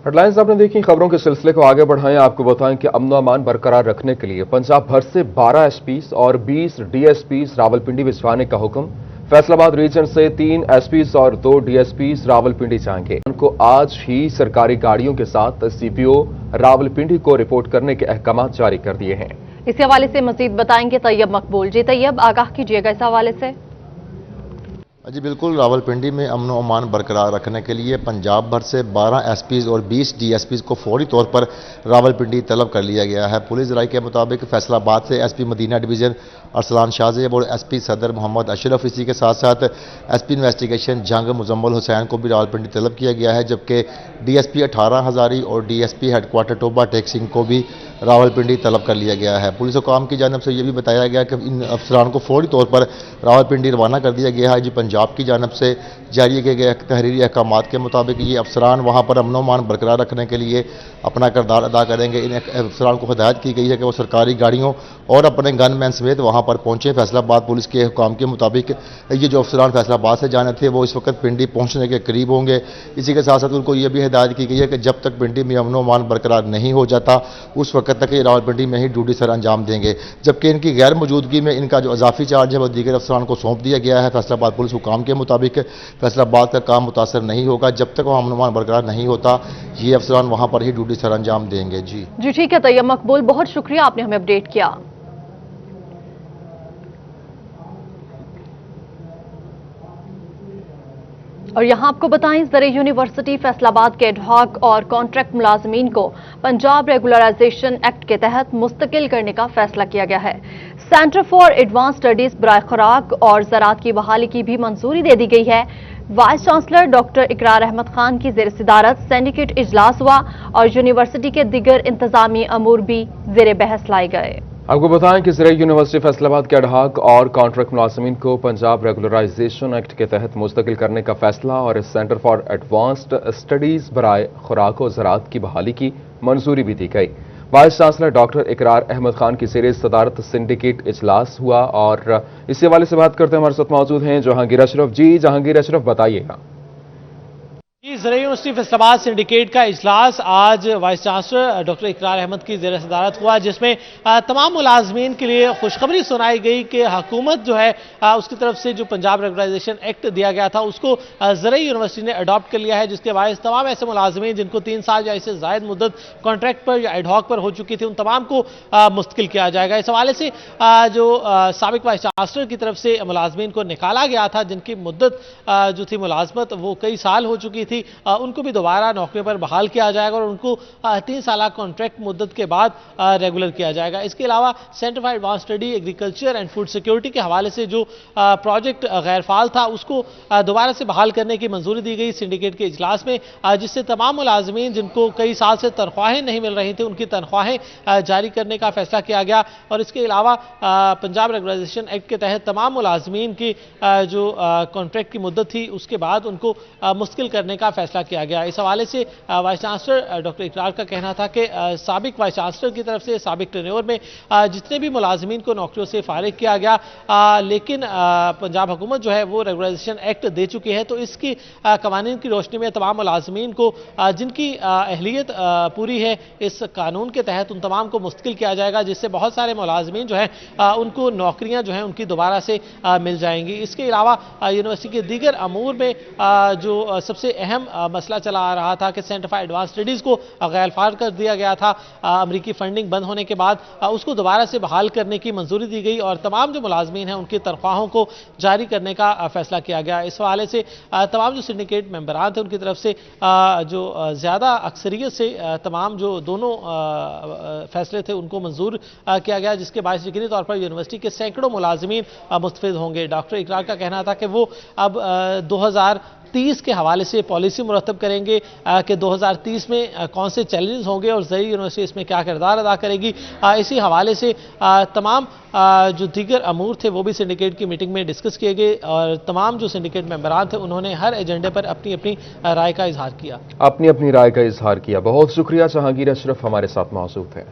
Headlines आपने देखी। खबरों के सिलसिले को आगे बढ़ाएं। आपको बताएं कि अमन अमान बरकरार रखने के लिए पंजाब भर से 12 एसपीज और 20 डीएसपीज रावलपिंडी भिजवाने का हुक्म। फैसलाबाद रीजन से 3 एसपीज और 2 डीएसपीज रावलपिंडी जाएंगे। उनको आज ही सरकारी गाड़ियों के साथ सीपीओ रावलपिंडी को रिपोर्ट करने के अहकाम जारी कर दिए हैं। इस हवाले से मजीद बताएंगे तैयब मकबूल। जी तैयब, आगाह कीजिएगा इस हवाले से। जी बिल्कुल, रावलपिंडी में अमन व अमान बरकरार रखने के लिए पंजाब भर से 12 एसपीज और 20 डीएसपीज को फौरी तौर पर रावलपिंडी तलब कर लिया गया है। पुलिस राय के मुताबिक फैसलाबाद से एसपी मदीना डिवीज़न अरसलान शाहजेब और एसपी सदर मोहम्मद अशरफ, इसी के साथ साथ एसपी इन्वेस्टिगेशन जंग मुजम्मल हुसैन को भी रावलपिंडी तलब किया गया है, जबकि डीएसपी 18 हज़ारी और डीएसपी हेडक्वार्टर टोबा टेक सिंह को भी रावलपिंडी तलब कर लिया गया है। पुलिस हुकाम की जानिब से यह भी बताया गया कि इन अफसरान को फौरी तौर पर रावलपिंडी रवाना कर दिया गया है। जी पंजाब की जानिब से जारी किए गए तहरीरी अहकामात के मुताबिक ये अफसरान वहाँ पर अमन मान बरकरार रखने के लिए अपना किरदार अदा करेंगे। इन अफसरान को हिदायत की गई है कि वो सरकारी गाड़ियों और अपने गन मैन समेत वहाँ पर पहुँचे। फैसलाबाद पुलिस के हुकाम के मुताबिक ये जो अफसरान फैसलाबाद से जाने थे वो इस वक्त पिंडी पहुँचने के करीब होंगे। इसी के साथ साथ उनको ये भी हिदायत की गई है कि जब तक पिंडी में अमन मान बरकरार नहीं हो जाता उस वक्त तक ये रावलपिंडी में ही ड्यूटी सर अंजाम देंगे, जबकि इनकी गैर मौजूदगी में इनका जो अजाफी चार्ज है वो दीगर अफसरान को सौंप दिया गया है। फैसलाबाद पुलिस हुकाम के मुताबिक फैसलाबाद का काम मुतासर नहीं होगा जब तक वहाँ अमन मान बरकरार नहीं होता। ये अफसरान वहाँ पर ही ड्यूटी सर अंजाम देंगे। जी ठीक है तैयब मकबूल, बहुत शुक्रिया, आपने हमें अपडेट किया। और यहां आपको बताएं, ज़रे यूनिवर्सिटी फैसलाबाद के एडहॉक और कॉन्ट्रैक्ट मुलाजमीन को पंजाब रेगुलराइजेशन एक्ट के तहत मुस्तकिल करने का फैसला किया गया है। सेंटर फॉर एडवांस स्टडीज बराए खुराक और ज़राअत की बहाली की भी मंजूरी दे दी गई है। वाइस चांसलर डॉक्टर इकरार अहमद खान की ज़ेर सदारत सिंडिकेट इजलास हुआ और यूनिवर्सिटी के दिगर इंतजामी अमूर भी ज़ेर बहस लाए गए। आपको बताएं कि ज़रे यूनिवर्सिटी फैसलाबाद के एडहॉक और कॉन्ट्रैक्ट मुलाजमीन को पंजाब रेगुलराइजेशन एक्ट के तहत मुस्तकिल करने का फैसला और सेंटर फॉर एडवांस्ड स्टडीज बराए खुराक और ज़राअत की बहाली की मंजूरी भी दी गई। वाइस चांसलर डॉक्टर इकरार अहमद खान की ज़ेर सदारत सिंडिकेट इजलास हुआ और इस हवाले से बात करते हैं। हमारे साथ मौजूद हैं जहांगीर अशरफ। जी जहांगीर अशरफ, बताइएगा। ज़रे यूनिवर्सिटी फैसलाबाद सिंडिकेट का इजलास आज वाइस चांसलर डॉक्टर इकरार अहमद की ज़ेर सदारत हुआ, जिसमें तमाम मुलाजमीन के लिए खुशखबरी सुनाई गई कि हुकूमत जो है उसकी तरफ से जो पंजाब रेगुलराइजेशन एक्ट दिया गया था उसको ज़रे यूनिवर्सिटी ने अडॉप्ट कर लिया है, जिसके बायस तमाम ऐसे मुलाजमीन जिनको 3 साल या इससे ज़ायद मुद्दत कॉन्ट्रैक्ट पर या एडहॉक पर हो चुकी थी उन तमाम को मुस्तकिल किया जाएगा। इस हवाले से जो साबिक वाइस चांसलर की तरफ से मुलाजमीन को निकाला गया था जिनकी मुद्दत जो थी मुलाजमत वो कई साल हो चुकी थी, उनको भी दोबारा नौकरी पर बहाल किया जाएगा और उनको 3 साल कॉन्ट्रैक्ट मुद्दत के बाद रेगुलर किया जाएगा। इसके अलावा centre for advance study agriculture and food security के हवाले से जो प्रोजेक्ट गैर फाल था उसको दोबारा से बहाल करने की मंजूरी दी गई सिंडिकेट के इजलास में, जिससे तमाम मुलाजमीन जिनको कई साल से तनख्वाहें नहीं मिल रही थी उनकी तनख्वाहें जारी करने का फैसला किया गया। और इसके अलावा पंजाब रेगुलराइजेशन एक्ट के तहत तमाम मुलाजमीन की जो कॉन्ट्रैक्ट की मुद्दत थी उसके बाद उनको मुश्किल करने का फैसला किया गया। इस हवाले से वाइस चांसलर डॉक्टर इकरार का कहना था कि साबिक वाइस चांसलर की तरफ से साबिक टेन्योर में जितने भी मुलाजमीन को नौकरियों से फारिग किया गया, लेकिन पंजाब हुकूमत जो है वो रेगुलराइजेशन एक्ट दे चुकी है, तो इसकी कवानीन की रोशनी में तमाम मुलाजमीन को जिनकी अहलियत पूरी है इस कानून के तहत उन तमाम को मुस्तकिल किया जाएगा, जिससे बहुत सारे मुलाजमीन जो है उनको नौकरियां जो हैं उनकी दोबारा से मिल जाएंगी। इसके अलावा यूनिवर्सिटी के दीगर अमूर में जो सबसे अहम मसला चला आ रहा था कि सेंटर फॉर एडवांस स्टडीज को गैर फाल कर दिया गया था अमरीकी फंडिंग बंद होने के बाद, उसको दोबारा से बहाल करने की मंजूरी दी गई और तमाम जो मुलाजमीन हैं उनकी तनख्वाहों को जारी करने का फैसला किया गया। इस हवाले से तमाम जो सिंडिकेट मेंबरान थे उनकी तरफ से जो ज़्यादा अक्सरियत से तमाम जो दोनों फैसले थे उनको मंजूर किया गया, जिसके बायस यकीनी तौर पर यूनिवर्सिटी के सैकड़ों मुलाजमीन मुस्तफिद होंगे। डॉक्टर इकरार का कहना था कि वो अब 2030 के हवाले से पॉलिसी मुरतब करेंगे कि 2030 में कौन से चैलेंजेस होंगे और ज़री यूनिवर्सिटी इसमें क्या किरदार अदा करेगी। इसी हवाले से तमाम जो दीगर अमूर थे वो भी सिंडिकेट की मीटिंग में डिस्कस किए गए और तमाम जो सिंडिकेट मेंबरान थे उन्होंने हर एजेंडे पर अपनी अपनी राय का इजहार किया। अपनी राय का इजहार किया। बहुत शुक्रिया जहांगीर अशरफ हमारे साथ मौजूद है।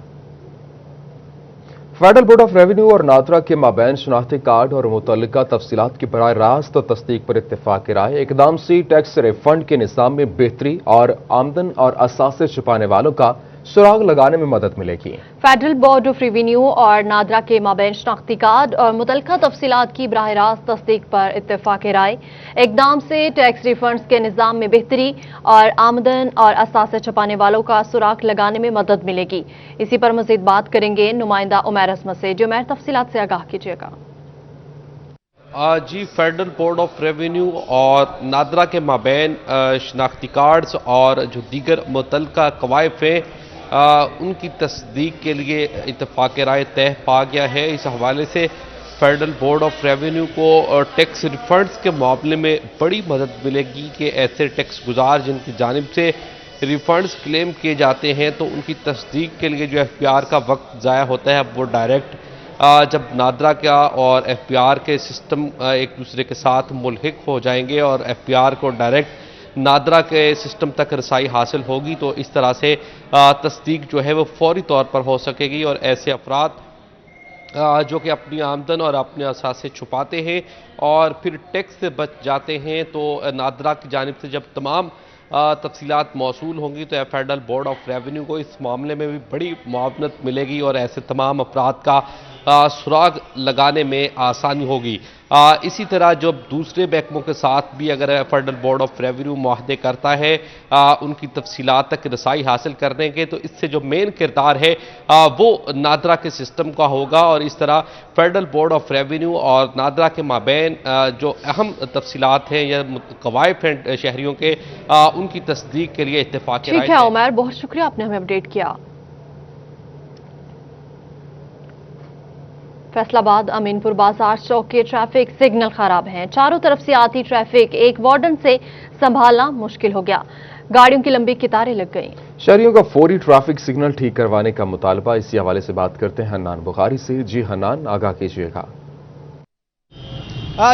फेडरल बोर्ड ऑफ रेवेन्यू और नादरा के माबैन शनाख्ती कार्ड और मुतल्लिका तफसीलात की बराह रास्त तस्दीक पर इत्तेफाक राय। इकदाम से टैक्स रिफंड के निज़ाम में बेहतरी और आमदन और असासे छुपाने वालों का सुराग लगाने में मदद मिलेगी। फेडरल बोर्ड ऑफ रेवेन्यू और नादरा के माबैन शनाख्ती कार्ड और मुतल्लिका तफसीलात की बराह रास्त तस्दीक पर इत्तेफाक राय। इकदाम से टैक्स रिफंड्स के निज़ाम में बेहतरी और आमदन और असासे छुपाने वालों का सुराग लगाने में मदद मिलेगी। इसी पर मजीद बात करेंगे नुमाइंदा उमैर असमत से। जो उमैर, तफसीलात से आगाह कीजिएगा। जी, फेडरल बोर्ड ऑफ रेवेन्यू और नादरा के माबैन शनाख्ती कार्ड्स और जो दीगर मुतल्लिका कवायद हैं उनकी तस्दीक के लिए इत्तेफाक राय तय पा गया है। इस हवाले से फेडरल बोर्ड ऑफ रेवेन्यू को टैक्स रिफंड्स के मामले में बड़ी मदद मिलेगी कि ऐसे टैक्स गुजार जिनकी जानिब से रिफंड्स क्लेम किए जाते हैं तो उनकी तस्दीक के लिए जो FPR का वक्त ज़ाया होता है वो डायरेक्ट जब नादरा का और FPR के सिस्टम एक दूसरे के साथ मुल्हिक हो जाएंगे और FPR को डायरेक्ट नादरा के सिस्टम तक रसाई हासिल होगी तो इस तरह से तस्दीक जो है वो फौरी तौर पर हो सकेगी और ऐसे अफराद जो कि अपनी आमदन और अपने असासे छुपाते हैं और फिर टैक्स से बच जाते हैं तो नादरा की जानिब से जब तमाम तफसीलात मौसूल होंगी तो फेडरल बोर्ड ऑफ रेवेन्यू को इस मामले में भी बड़ी मुआवनत मिलेगी और ऐसे तमाम अफराद का सुराग लगाने में आसानी होगी। इसी तरह जो दूसरे महकमों के साथ भी अगर फेडरल बोर्ड ऑफ रेवेन्यू मुआहदे करता है उनकी तफसीलात तक रसाई हासिल करने के तो इससे जो मेन किरदार है वो नादरा के सिस्टम का होगा और इस तरह फेडरल बोर्ड ऑफ रेवेन्यू और नादरा के माबैन जो अहम तफसीलात हैं या कवायद हैं शहरियों के उनकी तस्दीक के लिए इत्तेफाक राय। ठीक है उमैर, बहुत शुक्रिया आपने हमें अपडेट किया। फैसलाबाद अमीनपुर बाजार चौक के ट्रैफिक सिग्नल खराब हैं। चारों तरफ से आती ट्रैफिक एक वार्डन से संभालना मुश्किल हो गया। गाड़ियों की लंबी कतारें लग गईं। शहरियों का फौरी ट्रैफिक सिग्नल ठीक करवाने का मुतालबा। इसी हवाले से बात करते हैं हन्नान बुखारी से। जी हन्नान, आगाह कीजिएगा।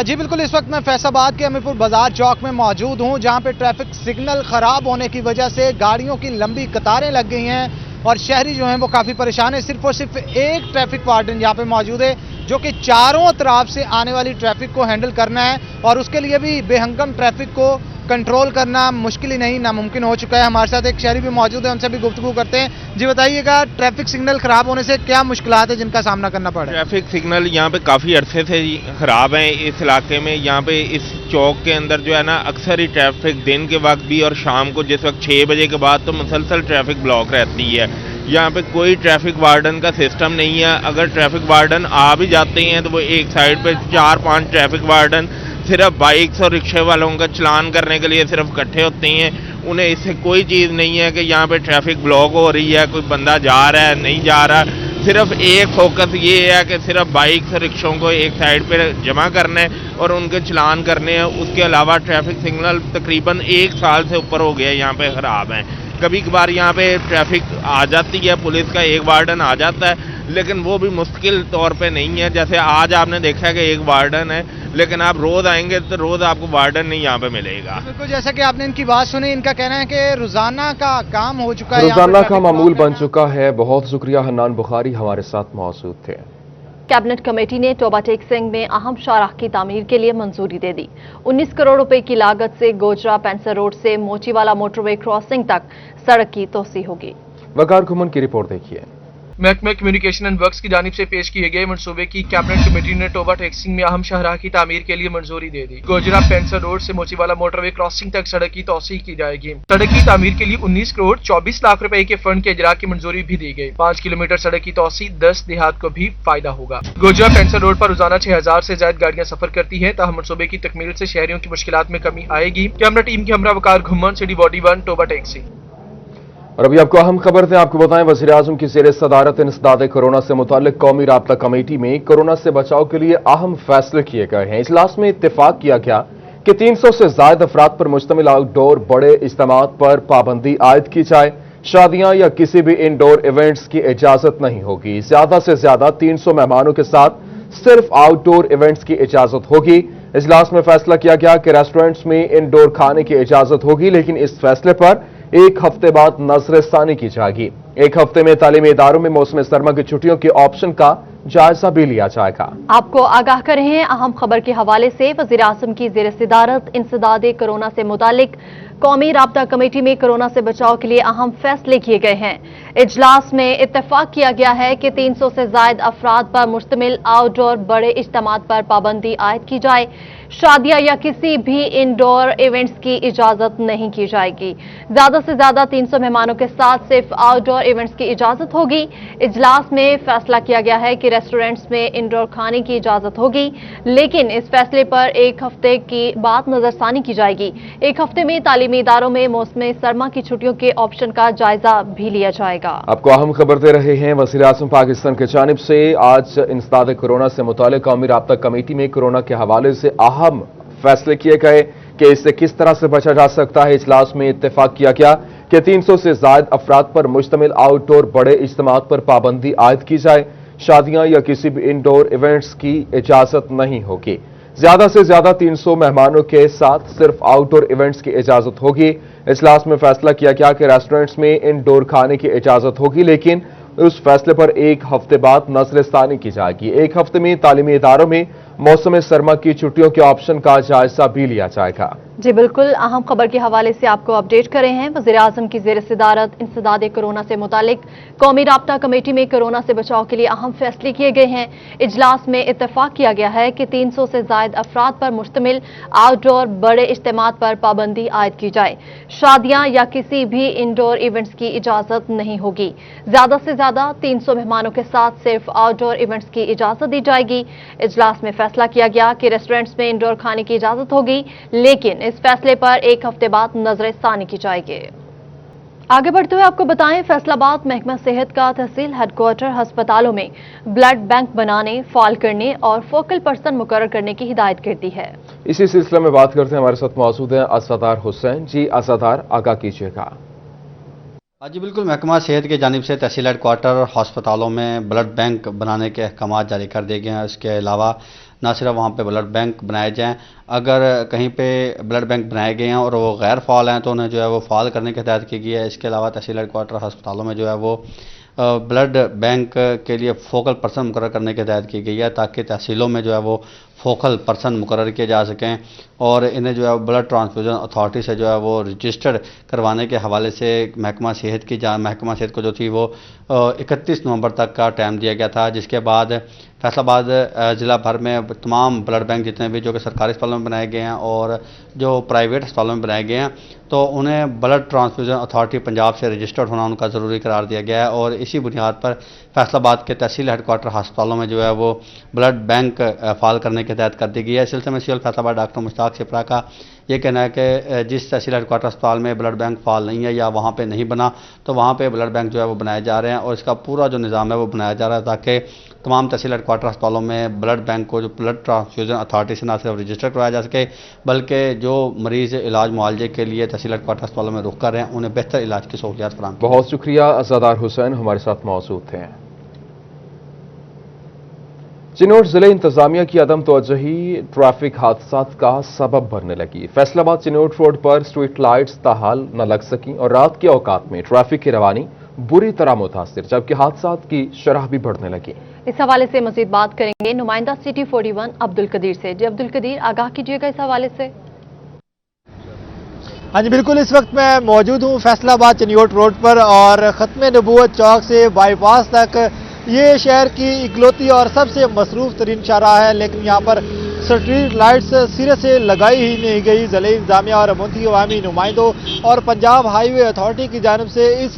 जी बिल्कुल, इस वक्त मैं फैसलाबाद के अमीरपुर बाजार चौक में मौजूद हूं जहां पे ट्रैफिक सिग्नल खराब होने की वजह से गाड़ियों की लंबी कतारें लग गई हैं और शहरी जो हैं वो काफ़ी परेशान है। सिर्फ और सिर्फ एक ट्रैफिक वार्डन यहाँ पे मौजूद है जो कि चारों तरफ से आने वाली ट्रैफिक को हैंडल करना है और उसके लिए भी बेहंगम ट्रैफिक को कंट्रोल करना मुश्किल ही नहीं नामुमकिन हो चुका है। हमारे साथ एक शहरी भी मौजूद है, उनसे भी गुफ्तगू करते हैं। जी बताइएगा, ट्रैफिक सिग्नल खराब होने से क्या मुश्किलात है जिनका सामना करना पड़ रहा है? ट्रैफिक सिग्नल यहाँ पे काफ़ी अरसे से ख़राब हैं इस इलाके में। यहाँ पे इस चौक के अंदर जो है ना अक्सर ही ट्रैफिक दिन के वक्त भी और शाम को जिस वक्त 6 बजे के बाद तो मुसलसल ट्रैफिक ब्लॉक रहती है। यहाँ पे कोई ट्रैफिक वार्डन का सिस्टम नहीं है। अगर ट्रैफिक वार्डन आ भी जाते हैं तो वो एक साइड पे 4-5 ट्रैफिक वार्डन सिर्फ बाइक्स और रिक्शे वालों का चलान करने के लिए सिर्फ इकट्ठे होते हैं। उन्हें इससे कोई चीज़ नहीं है कि यहाँ पे ट्रैफिक ब्लॉक हो रही है, कोई बंदा जा रहा है नहीं जा रहा। सिर्फ एक फोकस ये है कि सिर्फ बाइक्स और रिक्शों को एक साइड पे जमा करना है और उनके चलान करने हैं। उसके अलावा ट्रैफिक सिग्नल तकरीबन 1 साल से ऊपर हो गया यहाँ पे ख़राब हैं। कभी कभार यहाँ पे ट्रैफिक आ जाती है, पुलिस का एक वार्डन आ जाता है लेकिन वो भी मुश्किल तौर पे नहीं है। जैसे आज आपने देखा कि एक वार्डन है लेकिन आप रोज़ आएंगे तो रोज़ आपको वार्डन नहीं यहाँ पे मिलेगा। बिल्कुल, जैसा कि आपने इनकी बात सुनी, इनका कहना है कि रोजाना का काम हो चुका है, रोजाना का मामूल बन चुका है। बहुत शुक्रिया, हन्नान बुखारी हमारे साथ मौजूद थे। कैबिनेट कमेटी ने टोबा टेक्सिंग में अहम शाहराह की तामीर के लिए मंजूरी दे दी। 19 करोड़ रुपए की लागत से गोजरा पेंसर रोड से मोचीवाला मोटरवे क्रॉसिंग तक सड़क की तोसी होगी। वकार घुमन की रिपोर्ट देखिए। महकमे कम्युनिकेशन एंड वर्क्स की जानिब से पेश किए गए मंसूबे की कैबिनेट कमेटी ने टोबा टेक्सिंग में अहम शाहराह की तामीर के लिए मंजूरी दे दी। गोजरा पेंसर रोड से मोचीवाला मोटरवे क्रॉसिंग तक सड़क की तोसी की जाएगी। सड़क की तामीर के लिए 19 करोड़ 24 लाख रुपए के फंड के इजरा की मंजूरी भी दी गई। 5 किलोमीटर सड़क की तोसी 10 देहात को भी फायदा होगा। गोजरा पेंसर रोड पर रोजाना 6000 से ज्यादा गाड़ियां सफर करती है। ताहम मंसूबे की तकमील से शहरियों की मुश्किलात में कमी आएगी। कैमरा टीम के हमरा वकार घुमन, सिटी 41, टोबा टेक्सिंग। और अभी आपको अहम खबर दें, आपको बताएं वज़ीर आज़म की ज़ेर सदारत इंसदाद कोरोना से मुताल्लिक कौमी राब्ता कमेटी में कोरोना से बचाव के लिए अहम फैसले किए गए हैं। इजलास में इत्तेफाक किया गया कि 300 से ज्यादा अफराद पर मुश्तमिल आउटडोर बड़े इज्तिमात पर पाबंदी आयद की जाए। शादियां या किसी भी इंडोर इवेंट्स की इजाजत नहीं होगी। ज्यादा से ज्यादा 300 मेहमानों के साथ सिर्फ आउटडोर इवेंट्स की इजाजत होगी। इजलास में फैसला किया गया कि रेस्टोरेंट्स में इंडोर खाने की इजाजत होगी, लेकिन इस फैसले पर 1 हफ्ते बाद नजरसानी की जाएगी। 1 हफ्ते में तालीमी इदारों में मौसम सरमा की छुट्टियों के ऑप्शन का जायजा भी लिया जाएगा। आपको आगाह कर रहे हैं अहम खबर के हवाले से। वज़ीर-ए-आज़म की ज़ेर-ए-सदारत इंसदाद कोरोना से मुतालिक कौमी राब्ता कमेटी में कोरोना से बचाव के लिए अहम फैसले किए गए हैं। इजलास में इत्तेफाक किया गया है कि 300 से ज़ायद अफराद पर मुश्तमिल आउटडोर बड़े इज्तिमात पर पाबंदी आयद की जाए। शादियां या किसी भी इंडोर इवेंट्स की इजाजत नहीं की जाएगी। ज्यादा से ज्यादा 300 मेहमानों के साथ सिर्फ आउटडोर इवेंट्स की इजाजत होगी। इजलास में फैसला किया गया है कि रेस्टोरेंट्स में इंडोर खाने की इजाजत होगी, लेकिन इस फैसले पर एक हफ्ते की बाद नजरसानी की जाएगी। एक हफ्ते में तालीमी इदारों में मौसम सरमा की छुट्टियों के ऑप्शन का जायजा भी लिया जाएगा। आपको अहम खबर दे रहे हैं वज़ीर-ए-आज़म पाकिस्तान की जानिब से। आज इंसदाद कोरोना से मुतालिक कौमी राब्ता कमेटी में कोरोना के हवाले से अहम फैसले किए गए कि इससे किस तरह से बचा जा सकता है। इजलास में इत्तेफाक किया गया कि 300 से ज़ायद अफराद पर मुश्तमिल आउटडोर बड़े इज्तिमात पर पाबंदी आयद की जाए। शादियां या किसी भी इंडोर इवेंट्स की इजाजत नहीं होगी। ज्यादा से ज्यादा 300 मेहमानों के साथ सिर्फ आउटडोर इवेंट्स की इजाजत होगी। इजलास में फैसला किया गया कि रेस्टोरेंट्स में इंडोर खाने की इजाजत होगी, लेकिन उस फैसले पर एक हफ्ते बाद नजरसानी की जाएगी। एक हफ्ते में तालीमी इदारों में मौसम सरमा की छुट्टियों के ऑप्शन का जायजा भी लिया जाएगा। जी बिल्कुल, अहम खबर के हवाले से आपको अपडेट कर रहे हैं। वज़ीर-ए-आज़म की ज़ेर-ए-सदारत इंसदाद कोरोना से मुतालिक कौमी राब्ता कमेटी में कोरोना से बचाव के लिए अहम फैसले किए गए हैं। इजलास में इत्तेफाक किया गया है कि 300 से ज़ायद अफराद पर मुश्तमिल आउटडोर बड़े इज्तिमात पर पाबंदी आयद की जाए। शादियां या किसी भी इंडोर इवेंट्स की इजाजत नहीं होगी। ज्यादा से ज्यादा 300 मेहमानों के साथ सिर्फ आउटडोर इवेंट्स की इजाजत दी जाएगी। इजलास में फैसला किया गया कि रेस्टोरेंट्स में इंडोर खाने की इजाजत होगी, लेकिन इस फैसले पर एक हफ्ते बाद नजरसानी की जाएगी। आगे बढ़ते हुए आपको बताएं, फैसलाबाद महकमा सेहत का तहसील हेडक्वार्टर अस्पतालों में ब्लड बैंक बनाने, फाल करने और फोकल पर्सन मुकर्रर करने की हिदायत कर दी है। इसी सिलसिले में बात करते हैं, हमारे साथ मौजूद हैं असदार हुसैन जी। असदार, आगाह कीजिएगा। जी बिल्कुल, महकमा सेहत की जानिब से तहसील हेडक्वार्टर अस्पतालों में ब्लड बैंक बनाने के अहकाम जारी कर दिए गए हैं। इसके अलावा न सिर्फ वहाँ पे ब्लड बैंक बनाए जाएं, अगर कहीं पे ब्लड बैंक बनाए गए हैं और वो गैर फाल हैं तो उन्हें जो है वो फाल करने की हिदायत की गई है। इसके अलावा तहसील हेडक्वार्टर अस्पतालों में जो है वो ब्लड बैंक के लिए फोकल पर्सन मुकर्रर करने की हिदायत की गई है, ताकि तहसीलों में जो है वो फोकल पर्सन मुकर्रर किए जा सकें और इन्हें जो है ब्लड ट्रांसफ्यूजन अथॉरिटी से जो है वो रजिस्टर्ड करवाने के हवाले से महकमा सेहत को जो थी वो 31 नवंबर तक का टाइम दिया गया था। जिसके बाद फैसलाबाद ज़िला भर में तमाम ब्लड बैंक जितने भी जो कि सरकारी अस्पतालों में बनाए गए हैं और जो प्राइवेट अस्पतालों में बनाए गए हैं, तो उन्हें ब्लड ट्रांसफ्यूजन अथॉरिटी पंजाब से रजिस्टर्ड होना उनका ज़रूरी करार दिया गया है। और इसी बुनियाद पर फैसलाबाद के तहसील हेडक्वार्टर अस्पतालों में जो है वो ब्लड बैंक फाल करने की हिदायत कर दी गई है। इस सिलसिले में सीएल फैसलाबाद डॉक्टर मुश्ताक सिपरा का ये कहना है कि जिस तहसील हेडक्वार्टर अस्पताल में ब्लड बैंक फाल नहीं है या वहाँ पे नहीं बना, तो वहाँ पे ब्लड बैंक जो है वो बनाए जा रहे हैं और इसका पूरा जो निज़ाम है वो बनाया जा रहा है, ताकि तमाम तहसील हेडक्वार्टर अस्पतालों में ब्लड बैंक को जो ब्लड ट्रांसफ्यूजन अथॉरिटी से न सिर्फ रजिस्टर करवाया जा सके, बल्कि जो मरीज़ इलाज मुआवजे के लिए तहसील हेडक्वार्टर अस्पतालों में रुक कर रहे हैं उन्हें बेहतर इलाज की सहूलियात फराहम। बहुत शुक्रिया असदार हुसैन, हमारे साथ मौजूद थे। चिनोट जिले इंतजामिया की अदम तवज्जुही ट्रैफिक हादसात का सबब बनने लगी। फैसलाबाद चिनोट रोड पर स्ट्रीट लाइट्स ताहाल न लग सकी और रात के औकात में ट्रैफिक की रवानी बुरी तरह मुतासिर, जबकि हादसात की शरह भी बढ़ने लगी। इस हवाले से मजीद बात करेंगे नुमाइंदा सिटी 41 अब्दुल कदीर से। जी अब्दुल कदीर, आगाह कीजिएगा इस हवाले से। हाँ जी बिल्कुल, इस वक्त मैं मौजूद हूँ फैसलाबाद चिन्योट रोड पर और ख़त्म नबूवत चौक से बाईपास तक ये शहर की इकलौती और सबसे मसरूफ तरीन शाहराह है, लेकिन यहाँ पर स्ट्रीट लाइट्स सिरे से लगाई ही नहीं गई। ज़िले इंतजामिया और मुंतखब अवामी नुमाइंदों और पंजाब हाईवे अथॉरिटी की जानिब से इस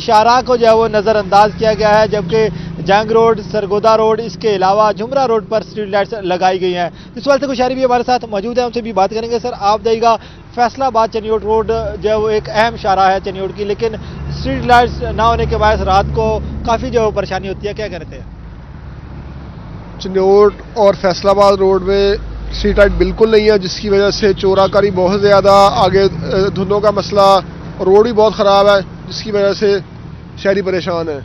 शाहराह को जो है वो नज़रअंदाज किया गया है, जबकि जंग रोड, सरगोदा रोड, इसके अलावा जुमरा रोड पर स्ट्रीट लाइट्स लगाई गई हैं। इस वक्त से कुछ शहरी भी हमारे साथ मौजूद है, उनसे भी बात करेंगे। सर, आप जाइएगा, फैसलाबाद चिन्योट रोड जो है वो एक अहम शाहराह है चिन्योट की, लेकिन स्ट्रीट लाइट्स ना होने के बाद रात को काफ़ी जो परेशानी होती है, क्या कहते हैं? चिन्योट और फैसलाबाद रोड में स्ट्रीट लाइट बिल्कुल नहीं है, जिसकी वजह से चोराकारी बहुत ज़्यादा, आगे धुंधों का मसला, रोड भी बहुत ख़राब है, जिसकी वजह से शहरी परेशान है।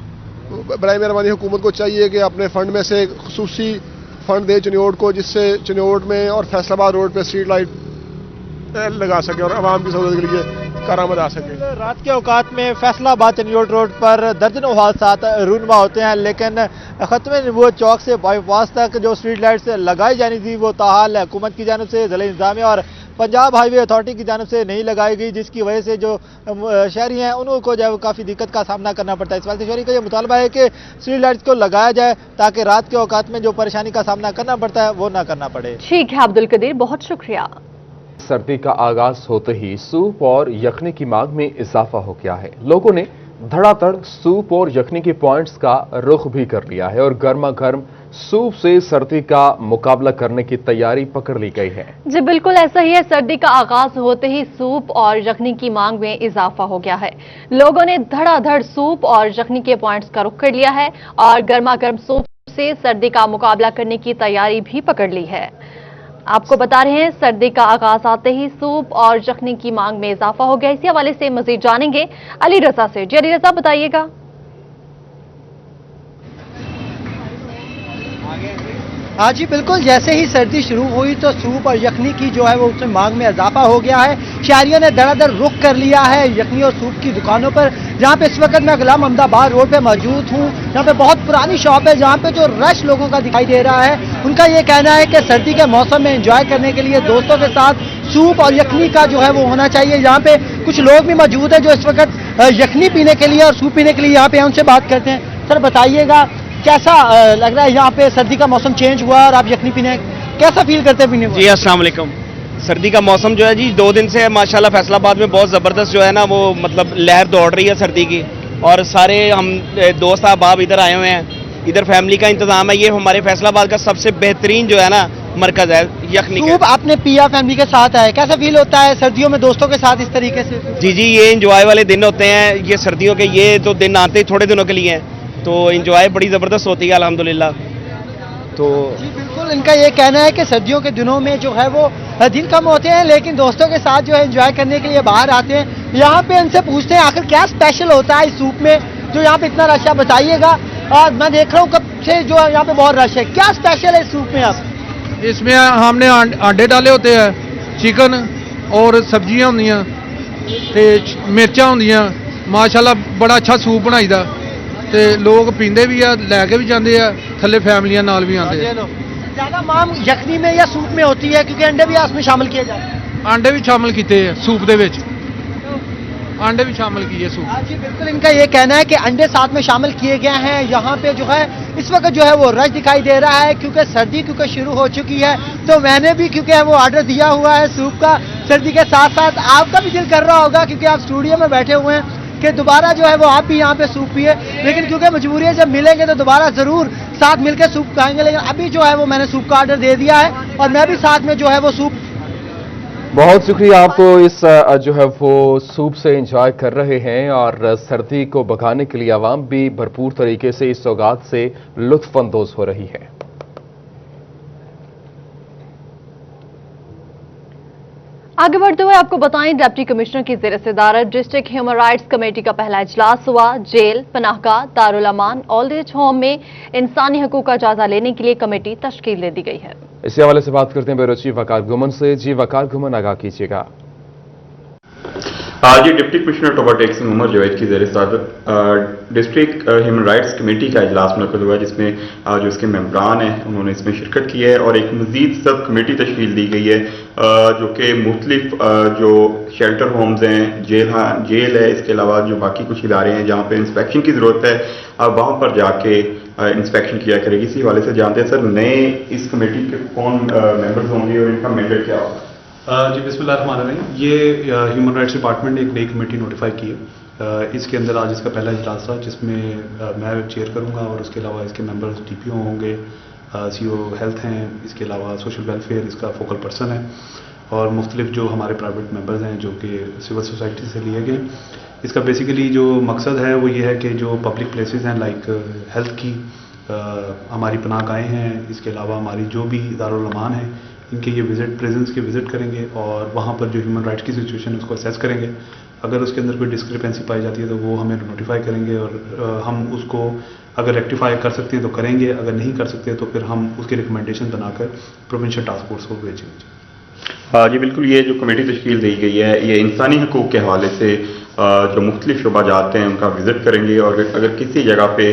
बराए मेहरबानी हुकूमत को चाहिए कि अपने फंड में से खुसूसी फंड दे चिन्योट को, जिससे चिन्योट में और फैसलाबाद रोड पे स्ट्रीट लाइट लगा सके और आवाम की सहूलत के लिए کارآمد آ سکے۔ رات کے اوقات میں فیصلہ آباد چنڈی روڈ پر درجنوں حادثات رونما ہوتے ہیں، لیکن ختم نبوت چوک سے بائی پاس تک جو اسٹریٹ لائٹس لگائی جانی تھی وہ تاحال حکومت کی جانب سے، ضلع انتظامیہ اور پنجاب ہائی وے اتھارٹی کی جانب سے نہیں لگائی گئی، جس کی وجہ سے جو شہری ہیں انہوں کو جو ہے کافی دقت کا سامنا کرنا پڑتا ہے۔ اس واسطے شہری کا یہ مطالبہ ہے کہ اسٹریٹ لائٹس کو لگایا جائے تاکہ رات کے اوقات میں جو پریشانی کا سامنا کرنا پڑتا ہے وہ نہ کرنا پڑے۔ ٹھیک ہے عبدالقدیر، بہت شکریہ۔ سردی کا آغاز ہوتے ہی سوپ اور یخنی کی مانگ میں اضافہ ہو گیا ہے۔ لوگوں نے دھڑا دھڑ سوپ اور یخنی کے پوائنٹس کا رخ بھی کر لیا ہے اور گرما گرم سوپ سے سردی کا مقابلہ کرنے کی تیاری پکڑ لی گئی ہے۔ جی بالکل ایسا ہی ہے، سردی کا آغاز ہوتے ہی سوپ اور یخنی کی مانگ میں اضافہ ہو گیا ہے۔ لوگوں نے دھڑا دھڑ سوپ اور یخنی کے پوائنٹس کا رخ کر لیا ہے اور گرما گرم سوپ سے سردی کا مقابلہ کرنے کی تیاری بھی پکڑ لی ہے۔ آپ کو بتا رہے ہیں سردی کا آغاز آتے ہی سوپ اور یخنی کی مانگ میں اضافہ ہو گیا۔ اسی حوالے سے مزید جانیں گے علی رضا سے۔ جی علی رضا بتائیے گا۔ ہاں جی بالکل، جیسے ہی سردی شروع ہوئی تو سوپ اور یخنی کی جو ہے وہ اس میں مانگ میں اضافہ ہو گیا ہے۔ شہریوں نے دھڑا دھڑ رخ کر لیا ہے یخنی اور سوپ کی دکانوں پر، جہاں پہ اس وقت میں غلام احمد آباد روڈ پہ موجود ہوں، جہاں پہ بہت پرانی شاپ ہے، جہاں پہ جو رش لوگوں کا دکھائی دے رہا ہے۔ ان کا یہ کہنا ہے کہ سردی کے موسم میں انجوائے کرنے کے لیے دوستوں کے ساتھ سوپ اور یخنی کا جو ہے وہ ہونا چاہیے۔ یہاں پہ کچھ لوگ بھی موجود ہیں جو اس وقت یخنی پینے کے لیے اور سوپ پینے کے لیے یہاں پہ ہیں، ان سے بات کرتے ہیں۔ سر بتائیے گا کیسا لگ رہا ہے یہاں پہ سردی کا موسم چینج ہوا اور آپ یخنی پینے کیسا فیل کرتے ہیں پینے کو؟ جی السلام علیکم۔ سردی کا موسم جو ہے جی 2 دن سے ماشاءاللہ فیصل آباد میں بہت زبردست جو ہے نا وہ مطلب لہر دوڑ رہی ہے سردی کی، اور سارے ہم دوست احباب ادھر آئے ہوئے ہیں۔ ادھر فیملی کا انتظام ہے، یہ ہمارے فیصل آباد کا سب سے بہترین جو ہے نا مرکز ہے یخنی کا۔ سوپ آپ نے پیا، فیملی کے ساتھ آئے، کیسا فیل ہوتا ہے سردیوں میں دوستوں کے ساتھ اس طریقے سے؟ جی یہ انجوائے والے دن ہوتے ہیں، یہ سردیوں کے یہ تو دن آتے ہی تھوڑے دنوں کے لیے ہیں، تو انجوائے بڑی زبردست ہوتی ہے الحمدللہ۔ تو جی بالکل، ان کا یہ کہنا ہے کہ سردیوں کے دنوں میں جو ہے وہ دن کم ہوتے ہیں، لیکن دوستوں کے ساتھ جو ہے انجوائے کرنے کے لیے باہر آتے ہیں۔ یہاں پہ ان سے پوچھتے ہیں آخر کیا اسپیشل ہوتا ہے اس سوپ میں جو یہاں پہ اتنا رش ہے، بتائیے گا۔ اور میں دیکھ رہا ہوں کب سے جو ہے یہاں پہ بہت رش ہے، کیا اسپیشل ہے اس سوپ میں؟ آپ اس میں ہم نے انڈے ڈالے ہوتے ہیں، چکن اور سبزیاں ہوندیاں تے مرچاں ہوندیاں، ماشاءاللہ بڑا اچھا سوپ بنائی دا تے لوگ پیندے بھی ہے، لے کے بھی جاندے ہیں، تھلے فیملیاں نال بھی آندے ہیں۔ زیادہ مانگ یخنی میں یا سوپ میں ہوتی ہے کیونکہ انڈے بھی اس میں شامل کیے جاتے ہیں؟ انڈے بھی شامل کیتے ہیں سوپ دے وچ، انڈے بھی شامل کیے سوپ۔ جی بالکل، ان کا یہ کہنا ہے کہ انڈے ساتھ میں شامل کیے گئے ہیں۔ یہاں پہ جو ہے اس وقت جو ہے وہ رش دکھائی دے رہا ہے کیونکہ سردی شروع ہو چکی ہے، تو میں نے بھی کیونکہ وہ آرڈر دیا ہوا ہے سوپ کا سردی کے ساتھ ساتھ۔ آپ کا بھی دل کر رہا ہوگا کیونکہ آپ اسٹوڈیو میں بیٹھے ہوئے ہیں کہ دوبارہ جو ہے وہ آپ بھی یہاں پہ سوپ پیے، لیکن کیونکہ مجبوری ہے جب ملیں گے تو دوبارہ ضرور ساتھ مل کے سوپ کھائیں گے، لیکن ابھی جو ہے وہ میں نے سوپ کا آرڈر دے دیا ہے اور میں بھی ساتھ میں جو ہے وہ سوپ۔ بہت شکریہ، آپ تو اس جو ہے وہ سوپ سے انجوائے کر رہے ہیں اور سردی کو بھگانے کے لیے عوام بھی بھرپور طریقے سے اس سوغات سے لطف اندوز ہو رہی ہے۔ آگے بڑھتے ہوئے آپ کو بتائیں ڈپٹی کمشنر کی زیر صدارت ڈسٹرکٹ ہیومن رائٹس کمیٹی کا پہلا اجلاس ہوا۔ جیل، پناہ گاہ، دارالامان، اولڈ ایج ہوم میں انسانی حقوق کا جائزہ لینے کے لیے کمیٹی تشکیل دے دی گئی ہے۔ اسی حوالے سے بات کرتے ہیں بیورو چیف وقار گمن سے۔ جی وقار گمن، آگاہ کیجیے گا۔ جی ڈپٹی کمشنر ٹوبا ٹیک سنگھ عمر جاوید کی زیر صدارت ڈسٹرکٹ ہیومن رائٹس کمیٹی کا اجلاس منعقد ہوا، جس میں جو اس کے ممبران ہیں انہوں نے اس میں شرکت کی ہے اور ایک مزید سب کمیٹی تشکیل دی گئی ہے جو کہ مختلف جو شیلٹر ہومز ہیں، جیل ہے، اس کے علاوہ جو باقی کچھ ادارے ہیں جہاں پہ انسپیکشن کی ضرورت ہے وہاں پر جا کے انسپیکشن کیا کرے گی۔ اسی حوالے سے جانتے ہیں سر نئے اس کمیٹی کے کون ممبرز ہوں گے اور ان کا مینڈیٹ کیا ہوگا؟ جی بسم اللہ الرحمن الرحیم۔ یہ ہیومن رائٹس ڈپارٹمنٹ نے ایک نئی کمیٹی نوٹیفائی کی ہے۔ اس کے اندر آج اس کا پہلا اجلاس تھا جس میں میں چیئر کروں گا اور اس کے علاوہ اس کے ممبرز ٹی پی او ہوں گے، سی او ہیلتھ ہیں، اس کے علاوہ سوشل ویلفیئر اس کا فوکل پرسن ہے اور مختلف جو ہمارے پرائیویٹ ممبرز ہیں جو کہ سول سوسائٹی سے لیے گئے۔ اس کا بیسیکلی جو مقصد ہے وہ یہ ہے کہ جو پبلک پلیسز ہیں لائک ہیلتھ کی، ہماری پناہ گاہیں ہیں، اس کے علاوہ ہماری جو بھی دارالامان ہیں، ان کے یہ پریزنس کے وزٹ کریں گے اور وہاں پر جو ہیومن رائٹس کی سچویشن اس کو اسیس کریں گے۔ اگر اس کے اندر کوئی ڈسکرپنسی پائی جاتی ہے تو وہ ہمیں نوٹیفائی کریں گے اور ہم اس کو اگر ریکٹیفائی کر سکتے ہیں تو کریں گے، اگر نہیں کر سکتے تو پھر ہم اس کی ریکمنڈیشن بنا کر پروونشل ٹاسک فورس کو بھیجیں گے۔ जी बिल्कुल, ये जो कमेटी तश्कील दी गई है ये इंसानी हकूक़ के हवाले से जो मुख्तलिफ शुबा जाते हैं उनका विज़िट करेंगे और अगर किसी जगह पे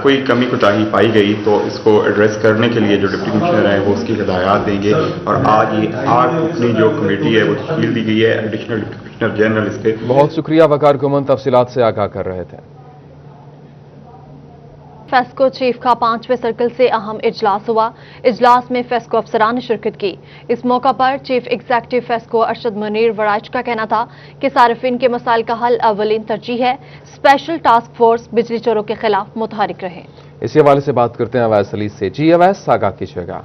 कोई कमी कोताही पाई गई तो इसको एड्रेस करने के लिए जो डिप्टी कमिश्नर हैं वो उसकी हिदायत देंगे। और आज ये 8 रुकनी जो कमेटी है वो तश्कील दी गई है, एडिशनल डिप्टी कमिश्नर जनरल इसके। बहुत शुक्रिया वकार गुमन, तफसीलात से आगाह कर रहे थे। फेस्को चीफ का 5वें सर्कल से अहम इजलास हुआ। इजलास में फेस्को अफसरान ने शिरकत की। इस मौका पर chief executive FESCO Arshad Munir Waraich का कहना था कि सार्फिन के मसाइल का हल अवलिन तरजीह है। स्पेशल टास्क फोर्स बिजली चोरों के खिलाफ मुतहरिक रहे। इसी हवाले से बात करते हैं अवैस अली से। जी अवैस, आगाह कीजिएगा।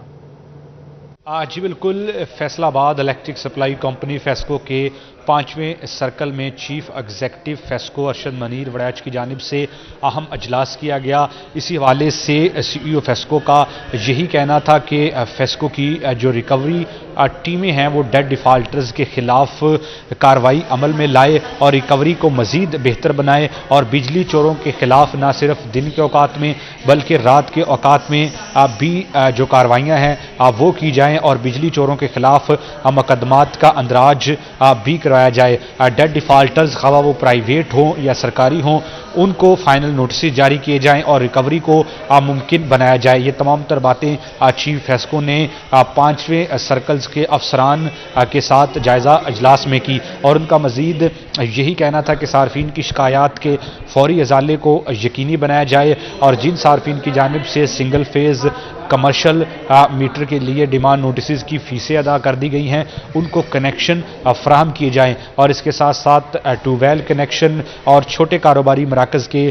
जी बिल्कुल, Faisalabad electric supply company FESCO के 5वें सर्कल में chief executive FESCO Arshad Munir Waraich की जानिब से अहम अजलास किया गया। इसी हवाले से CEO फेस्को का यही कहना था कि फेस्को की जो रिकवरी टीमें हैं वो डेट डिफ़ाल्टर्स के खिलाफ कार्रवाई अमल में लाए और रिकवरी को मज़ीद बेहतर बनाए और बिजली चोरों के खिलाफ ना सिर्फ दिन के औकात में बल्कि रात के औकात में भी जो कार्रवाइयाँ हैं वो की जाएँ और बिजली चोरों के खिलाफ मुकदमात का अंदराज भी कराया जाए। डेट डिफ़ाल्टर्स खवा वो प्राइवेट हों या सरकारी हों उनको फाइनल नोटिस जारी किए जाएं और रिकवरी को मुमकिन बनाया जाए। ये तमाम तर बातें चीफ फेस्को ने 5वें सर्कल्स के अफसरान के साथ जायज़ा अजलास में की और उनका मज़ीद यही कहना था कि सार्फिन की शिकायत के फौरी अजाले को यकीनी बनाया जाए और जिन सार्फिन की जानिब से सिंगल फेज़ कमर्शल मीटर के लिए डिमांड नोटिस की फीसें अदा कर दी गई हैं उनको कनेक्शन फराहम किए जाएं और इसके साथ साथ ट्यूबवेल कनेक्शन और छोटे कारोबारी मराकज़ के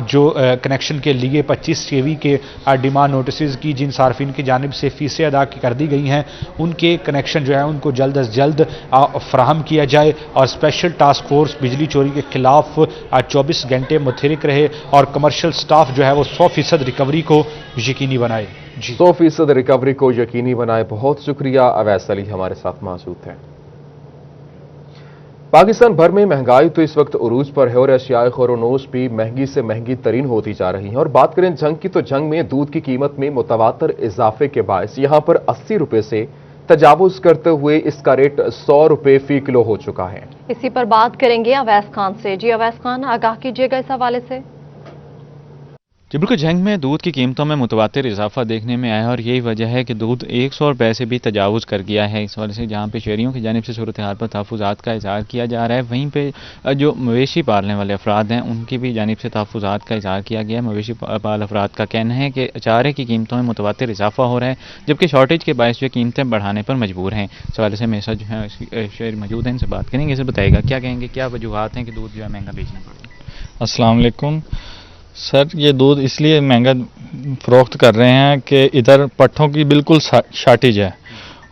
जो कनेक्शन के लिए 25 kV के डिमांड नोटिस की जिन सार्फिन की जानिब से फीसें अदा कर दी गई हैं उनके कनेक्शन जो है उनको जल्द अज जल्द फराहम किया जाए और स्पेशल टास्क फोर्स बिजली चोरी के खिलाफ 24 घंटे मुतहरिक रहे और कमर्शियल स्टाफ जो है वो 100% रिकवरी को यकीनी बनाए। 100% रिकवरी को यकीनी बनाए। बहुत शुक्रिया, अवैस अली हमारे साथ मौजूद हैं। पाकिस्तान भर में महंगाई तो इस वक्त उरूज पर है और अशियाए खौर-ओ-नोश भी महंगी से महंगी तरीन होती जा रही हैं। और बात करें जंग की तो जंग में दूध की कीमत में मुतवातर इजाफे के बायस यहां पर 80 रुपए से तजावुज करते हुए इसका रेट 100 रुपए फी किलो हो चुका है। इसी पर बात करेंगे अवैस खान से। जी अवैस खान, आगाह कीजिएगा इस हवाले से। जी बिल्कुल, जंग में दूध की कीमतों में मुतवातिर इजाफा देखने में आया और यही वजह है कि दूध 100 रुपये से भी तजावुज़ कर गया है। इस वजह से जहाँ पे शहरियों की जानिब से सूरत हाल पर तहफ़्फ़ुज़ात का इज़हार किया जा रहा है वहीं पे जो मवेशी पालने वाले अफराद हैं उनकी भी जानिब से तहफ़्फ़ुज़ात का इज़हार किया गया है। मवेशी पाल अफराद का कहना है कि चारे की कीमतों में मुतवातिर इजाफा हो रहा है जबकि शॉर्टेज के बायस जो कीमतें बढ़ाने पर मजबूर हैं। इस हवाले से मेरे साथ जो है शहर मौजूद हैं, इनसे बात करेंगे। इसे बताएगा क्या कहेंगे, क्या वजूहात हैं कि दूध जो है महंगा बेचना पड़ रहा है। अस्सलाम वालेकुम सर, ये दूध इसलिए महंगा फ़रोख्त कर रहे हैं कि इधर पट्ठों की बिल्कुल शार्टेज है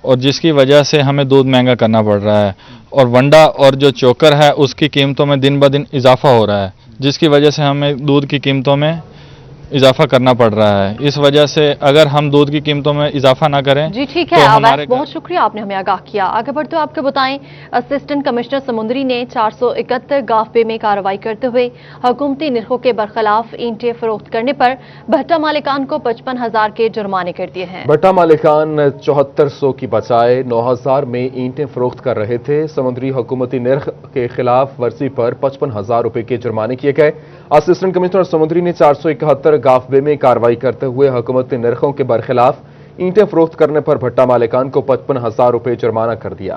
और जिसकी वजह से हमें दूध महंगा करना पड़ रहा है और वंडा और जो चोकर है उसकी कीमतों में दिन ब दिन इजाफा हो रहा है जिसकी वजह से हमें दूध की कीमतों में इजाफा करना पड़ रहा है। इस वजह से अगर हम दूध की कीमतों में इजाफा ना करें जी ठीक है तो हमारे बहुत शुक्रिया, आपने हमें आगाह किया। आगे बढ़ते हुए आपको बताएं, असिस्टेंट कमिश्नर समुद्री ने 471 गाफबे में कार्रवाई करते हुए हुकूमती निर्खों के बरखिलाफ ईंटें फरोख्त करने पर भट्टा मालिकान को 55,000 के जुर्माने कर दिए हैं। भट्टा मालिकान 7400 की बजाय 9000 में ईंटें फरोख्त कर रहे थे। समुद्री हुकूमती निर्ख के खिलाफ वर्जी पर 55,000 रुपए के जुर्माने किए गए। असिस्टेंट कमिश्नर समुद्री ने 471 गाफबे में कार्रवाई करते हुए हुकूमती निर्खों के बरखिलाफ ईंटें फरोख्त करने पर भट्टा मालिकान को 55,000 रुपए जुर्माना कर दिया।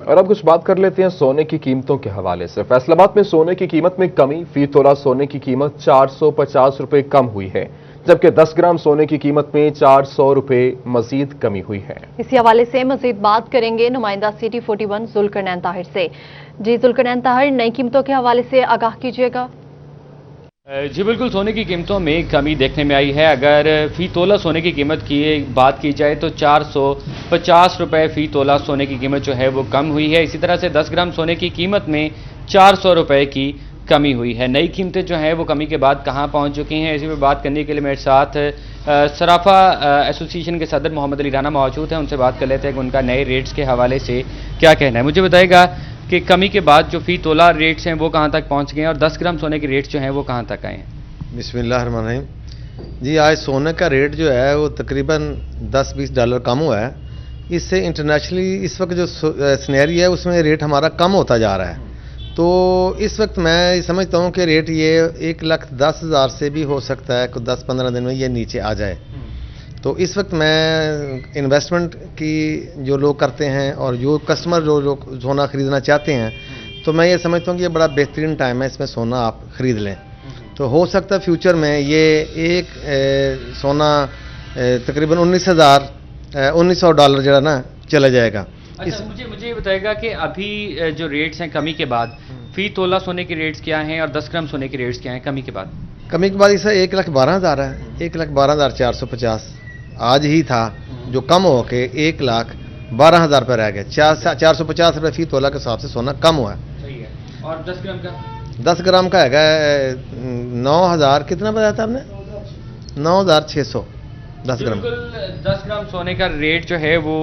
और अब कुछ बात कर लेते हैं सोने की कीमतों के हवाले से। फैसलाबाद में सोने की कीमत में कमी, फी तोला सोने की कीमत 450 रुपए कम हुई है जबकि 10 ग्राम सोने की कीमत में 400 रुपए मजीद कमी हुई है। इसी हवाले से मजीद बात करेंगे नुमाइंदा सिटी 41 जुल्करनैन ताहिर से। जी जुल्करनैन ताहिर, नई कीमतों के हवाले से आगाह कीजिएगा। जी बिल्कुल, सोने की कीमतों में कमी देखने में आई है। अगर फी तोला सोने की कीमत की बात की जाए तो 450 रुपए फी तोला सोने की कीमत जो है वो कम हुई है। इसी तरह से 10 ग्राम सोने की कीमत में 400 रुपए की कमी हुई है। नई कीमतें जो हैं वो कमी के बाद कहां पहुंच चुकी हैं, इसी पर बात करने के लिए मेरे साथ सराफा एसोसिएशन के सदर मोहम्मद अली राना मौजूद हैं। उनसे बात कर लेते हैं कि उनका नए रेट्स के हवाले से क्या कहना है। मुझे बताएगा कि कमी के बाद जो फी तोला रेट्स हैं वो कहां तक पहुंच गए हैं और 10 ग्राम सोने के रेट्स जो हैं वो कहां तक आए हैं। बिस्मिल्लाहिर्रहमानिर्रहीम। जी आज सोने का रेट जो है वो तकरीबन 10-20 डॉलर कम हुआ है। इससे इंटरनेशनली इस वक्त जो सिनेरियो है उसमें रेट हमारा कम होता जा रहा है। तो इस वक्त मैं समझता हूँ कि रेट ये 1,10,000 से भी हो सकता है, 10-15 दिन में ये नीचे आ जाए। तो इस वक्त मैं इन्वेस्टमेंट की जो लोग करते हैं और जो कस्टमर जो लोग सोना ख़रीदना चाहते हैं, तो मैं ये समझता हूँ कि ये बड़ा बेहतरीन टाइम है, इसमें सोना आप ख़रीद लें। तो हो सकता है फ्यूचर में ये एक सोना तकरीबन 1900 डॉलर जो है ना चला जाएगा। अच्छा, मुझे ये बताएगा कि अभी जो रेट्स हैं कमी के बाद, फी तोला सोने के रेट्स क्या हैं और 10 ग्राम सोने के रेट्स क्या हैं कमी के बाद? कमी के बाद इसे 1,12,000 है, 1,12,450 आज ही था, जो कम हो के 1,12,000 पर रह गया। 450 रुपये फी तोला के हिसाब से सोना कम हुआ है। सही है। और 10 ग्राम का? 10 ग्राम का है 9,000 कितना बताया था आपने? 9,600 10 ग्राम। 10 ग्राम सोने का रेट जो है वो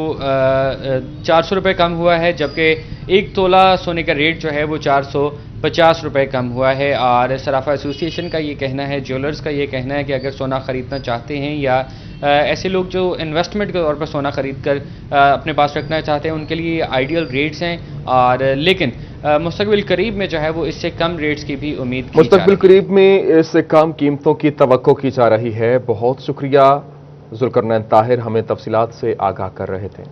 400 रुपये कम हुआ है, जबकि 1 तोला सोने का रेट जो है वो 450 रुपये कम हुआ है। और सराफा एसोसिएशन का ये कहना है, ज्वेलर्स का ये कहना है कि अगर सोना ख़रीदना चाहते हैं या ऐसे लोग जो इन्वेस्टमेंट के तौर पर सोना ख़रीद कर अपने पास रखना चाहते हैं, उनके लिए आइडियल रेट्स हैं। और लेकिन मुस्तकबिल करीब में जो है वो इससे कम रेट्स की भी उम्मीद की मुस्तकबिल करीब में इससे कम कीमतों की तवक्को की जा रही है। बहुत शुक्रिया जुल्करनैन ताहिर, हमें तफसीलात से आगाह कर रहे थे।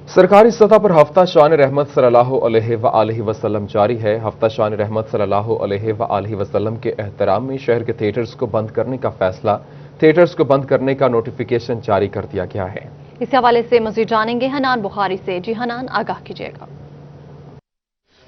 सरकारी सतह पर हफ्ता शान रहमत सल्लल्लाहु अलैहि वसल्लम जारी है। हफ्ता शान रहमत सल्लल्लाहु अलैहि वसल्लम के एहतराम में शहर के थिएटर्स को बंद करने का फैसला, थिएटर्स को बंद करने का नोटिफिकेशन जारी कर दिया गया है। इस हवाले से मजीद जानेंगे हनान बुखारी से। जी हनान, आगाह कीजिएगा।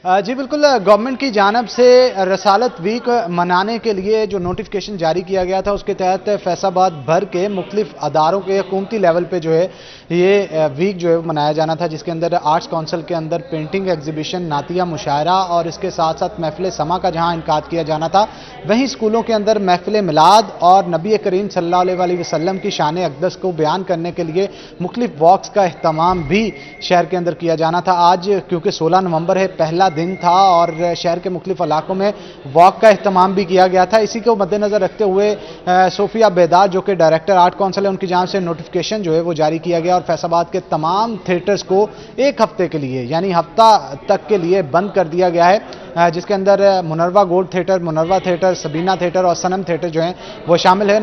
जी बिल्कुल, गवर्नमेंट की जानिब से रसालत वीक मनाने के लिए जो नोटिफिकेशन जारी किया गया था, उसके तहत फैसलाबाद भर के मुख्तलिफ अदारों के हुकूमती लेवल पे जो है ये वीक जो है मनाया जाना था, जिसके अंदर आर्ट्स काउंसिल के अंदर पेंटिंग एग्जीबिशन, नातिया मुशायरा और इसके साथ साथ महफिल समा का जहां इनकाद किया जाना था, वहीं स्कूलों के अंदर महफिल मिलाद और नबी करीम सल्लल्लाहु अलैहि वसल्लम की शान अक़दस को बयान करने के लिए मुख्तलिफ वॉक्स का अहतमाम भी शहर के अंदर किया जाना था। आज क्योंकि 16 नवंबर है, पहला दिन था और शहर के मुख्तलिफ इलाकों में वॉक का अहतमाम भी किया गया था। इसी को मद्देनजर रखते हुए सोफिया बेदार जो कि डायरेक्टर आर्ट काउंसिल है, उनकी जानिब से नोटिफिकेशन जो है वो जारी किया गया और फैसलाबाद के तमाम थिएटर्स को एक हफ्ते के लिए यानी हफ्ता तक के लिए बंद कर दिया गया है, जिसके अंदर Minerva gold theatre, Minerva theatre, Sabina theatre और सनम थिएटर जो हैं वो शामिल है।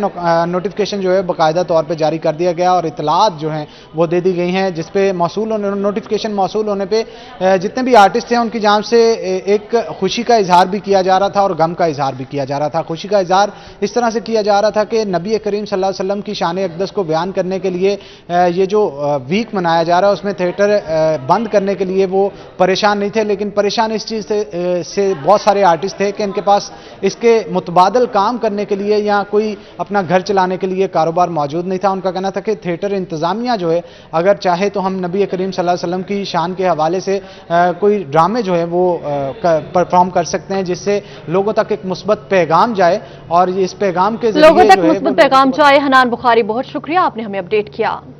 नोटिफिकेशन जो है बाकायदा तौर पे जारी कर दिया गया और इतलात जो हैं वो दे दी गई हैं, जिस पे नोटिफिकेशन मौसूल होने पे जितने भी आर्टिस्ट हैं उनकी जानिब से एक खुशी का इजहार भी किया जा रहा था और गम का इजहार भी किया जा रहा था। खुशी का इजहार इस तरह से किया जा रहा था कि नबी करीम सल्लल्लाहु अलैहि वसल्लम की शान अक़दस को बयान करने के लिए ये जो वीक मनाया जा रहा है उसमें थिएटर बंद करने के लिए वो परेशान नहीं थे, लेकिन परेशान इस चीज़ से बहुत सारे आर्टिस्ट थे कि इनके पास इसके मुतबादल काम करने के लिए या कोई अपना घर चलाने के लिए कारोबार मौजूद नहीं था। उनका कहना था कि थिएटर इंतज़ामिया जो है अगर चाहे तो हम नबी करीम सल्लल्लाहु अलैहि वसल्लम की शान के हवाले से कोई ड्रामे जो है वो परफॉर्म कर सकते हैं, जिससे लोगों तक एक मुस्बत पैगाम जाए और इस पैगाम के जरिए लोगों तक मुस्बत पैगाम जाए। हनान बुखारी, बहुत शुक्रिया, आपने हमें अपडेट किया।